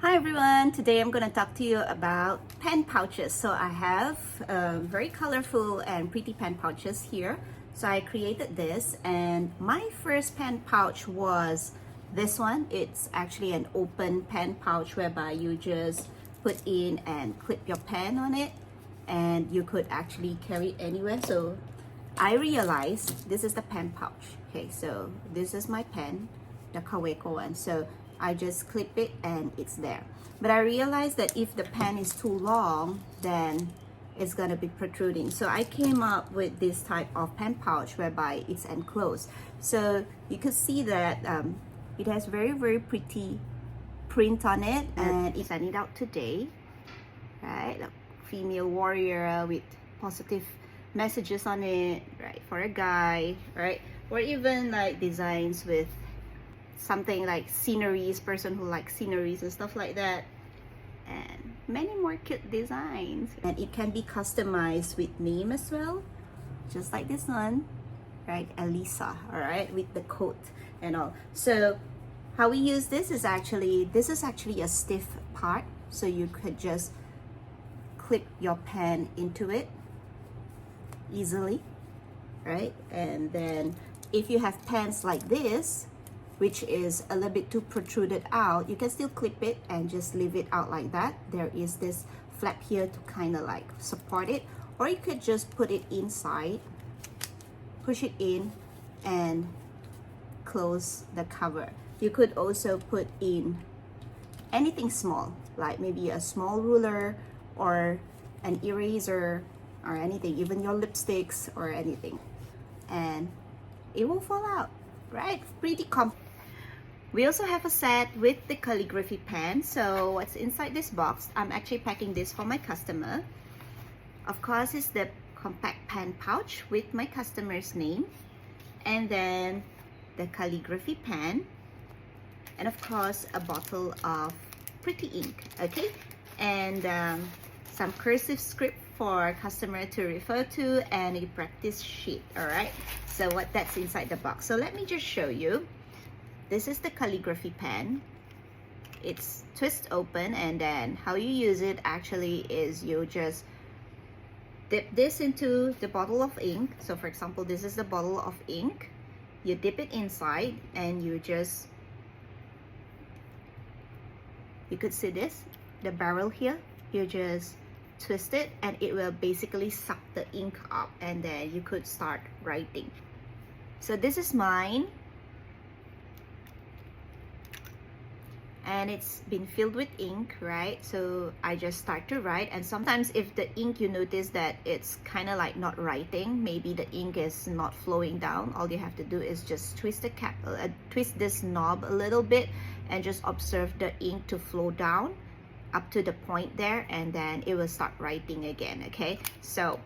Hi everyone, today I'm going to talk to you about pen pouches. So I have very colorful and pretty pen pouches here. So I created this, and my first pen pouch was this one. It's actually an open pen pouch whereby you just put in and clip your pen on it, and you could actually carry it anywhere. So I realized this is the pen pouch. Okay, so this is my pen, the Kaweco one. So I just clip it and it's there. But I realized that if the pen is too long, then it's gonna be protruding. So I came up with this type of pen pouch whereby it's enclosed. So you could see that it has very pretty print on it, and I sent it out today, right? A female warrior with positive messages on it, right? For a guy, right? Or even like designs with something like sceneries, person who likes sceneries and stuff like that, and many more cute designs. And it can be customized with name as well, just like this one, right? Elisa, all right, with the coat and all. So how we use this is actually a stiff part, so you could just clip your pen into it easily, right? And then if you have pens like this, which is a little bit too protruded out, you can still clip it and just leave it out like that. There is this flap here to kind of like support it, or you could just put it inside, push it in, and close the cover. You could also put in anything small, like maybe a small ruler or an eraser or anything, even your lipsticks or anything, and it will fall out, right? Pretty compact. We also have a set with the calligraphy pen. So what's inside this box, I'm actually packing this for my customer. Of course, it's the compact pen pouch with my customer's name, and then the calligraphy pen, and of course a bottle of pretty ink, okay? And some cursive script for customer to refer to, and a practice sheet, all right? So that's inside the box. So let me just show you. This is the calligraphy pen. It's twist open, and then how you use it actually is you just dip this into the bottle of ink. So for example, this is the bottle of ink. You dip it inside and you could see this, the barrel here. You just twist it and it will basically suck the ink up, and then you could start writing. So this is mine, and it's been filled with ink, right? So I just start to write, and sometimes if the ink, you notice that it's kind of like not writing, maybe the ink is not flowing down, all you have to do is just twist the cap, twist this knob a little bit, and just observe the ink to flow down up to the point there, and then it will start writing again, okay? So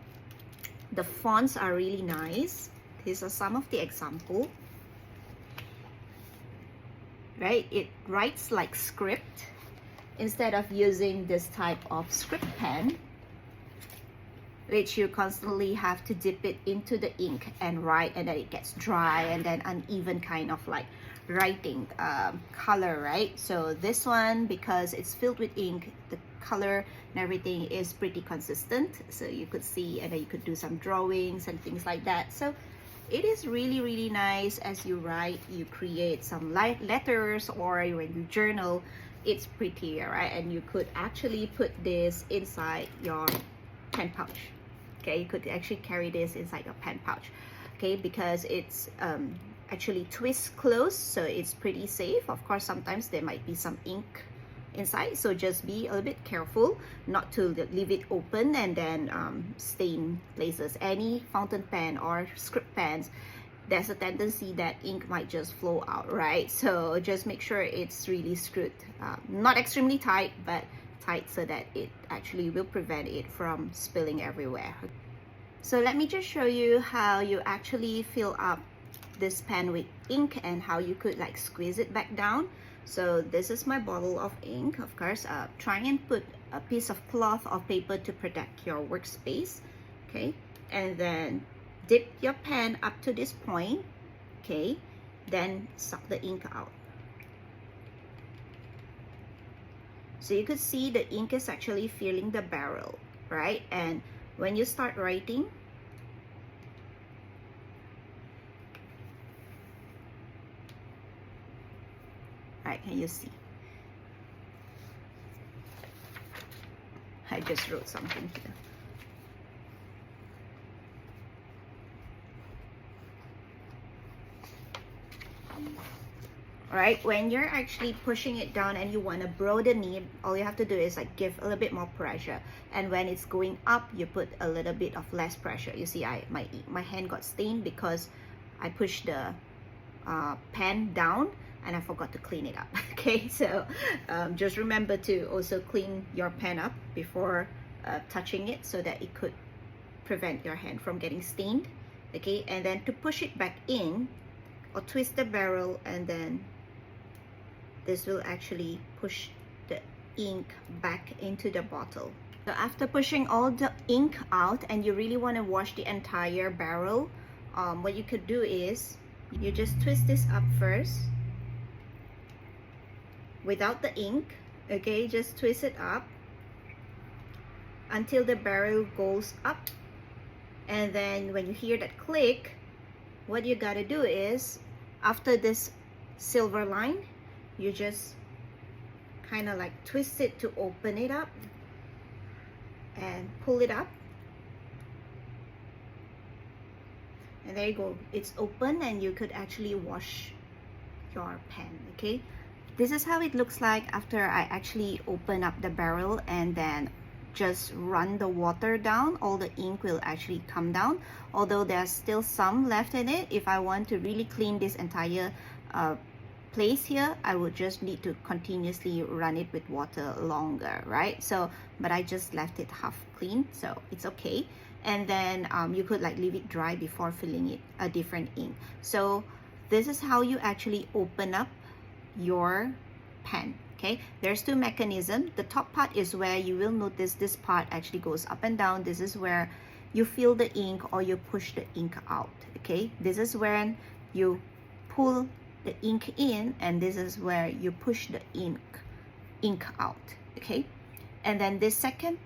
the fonts are really nice. These are some of the example. Right, it writes like script instead of using this type of script pen, which you constantly have to dip it into the ink and write, and then it gets dry and then uneven kind of like writing color, right? So this one, because it's filled with ink, the color and everything is pretty consistent, so you could see, and then you could do some drawings and things like that. So it is really nice. As you write, you create some light letters, or when you journal, it's prettier, right? And you could actually put this inside your pen pouch, okay? You could actually carry this inside your pen pouch, okay? Because it's actually twist closed, so it's pretty safe. Of course, sometimes there might be some ink inside, so just be a little bit careful not to leave it open and then stain places. Any fountain pen or script pens, there's a tendency that ink might just flow out, right? So just make sure it's really screwed, not extremely tight, but tight so that it actually will prevent it from spilling everywhere. So let me just show you how you actually fill up this pen with ink and how you could like squeeze it back down. So this is my bottle of ink. Of course, try and put a piece of cloth or paper to protect your workspace, okay? And then dip your pen up to this point, okay? Then suck the ink out. So you could see the ink is actually filling the barrel, right? And when you start writing, right, can you see? I just wrote something here. Right, when you're actually pushing it down and you want to broaden it, all you have to do is like give a little bit more pressure, and when it's going up, you put a little bit of less pressure. You see, my hand got stained because I pushed the pen down and I forgot to clean it up. Okay, so just remember to also clean your pen up before touching it, so that it could prevent your hand from getting stained. Okay, and then to push it back in, or twist the barrel, and then this will actually push the ink back into the bottle. So after pushing all the ink out and you really want to wash the entire barrel, what you could do is you just twist this up first without the ink. Okay, just twist it up until the barrel goes up, and then when you hear that click, what you gotta do is, after this silver line, you just kind of like twist it to open it up and pull it up, and there you go, it's open and you could actually wash your pen. Okay, this is how it looks like after I actually open up the barrel and then just run the water down. All the ink will actually come down, although there's still some left in it. If I want to really clean this entire place here, I would just need to continuously run it with water longer, right? So but I just left it half clean, so it's okay. And then you could like leave it dry before filling it a different ink. So this is how you actually open up your pen. Okay, there's two mechanisms. The top part is where you will notice this part actually goes up and down. This is where you fill the ink or you push the ink out. Okay, this is when you pull the ink in, and this is where you push the ink out. Okay, and then the second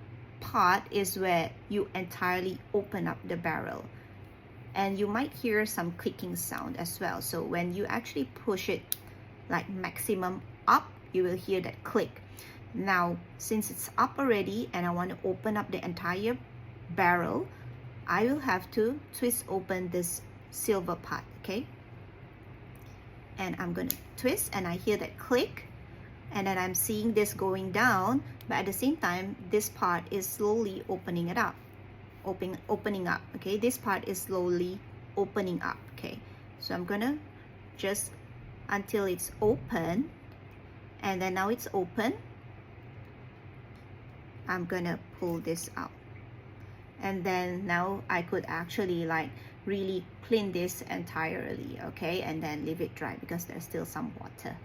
part is where you entirely open up the barrel, and you might hear some clicking sound as well. So when you actually push it like maximum up, you will hear that click. Now since it's up already and I want to open up the entire barrel, I will have to twist open this silver part. Okay, and I'm gonna twist and I hear that click, and then I'm seeing this going down, but at the same time this part is slowly opening it up, opening up. Okay, this part is slowly opening up. Okay, so I'm gonna just until it's open, and then now it's open, I'm gonna pull this out, and then now I could actually like really clean this entirely. Okay, and then leave it dry because there's still some water.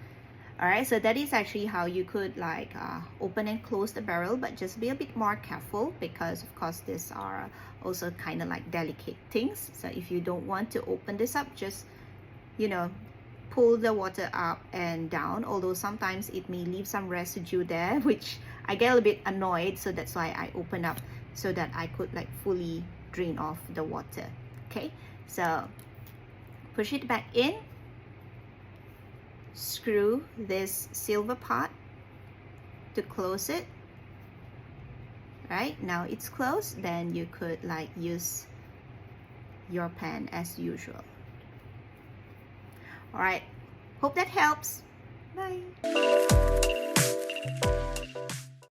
All right, so that is actually how you could like open and close the barrel, but just be a bit more careful because of course these are also kind of like delicate things. So if you don't want to open this up, just, you know, pull the water up and down, although sometimes it may leave some residue there, which I get a little bit annoyed, so that's why I open up so that I could like fully drain off the water. Okay, so push it back in, screw this silver part to close it. Right, now it's closed, then you could like use your pen as usual. All right, hope that helps. Bye.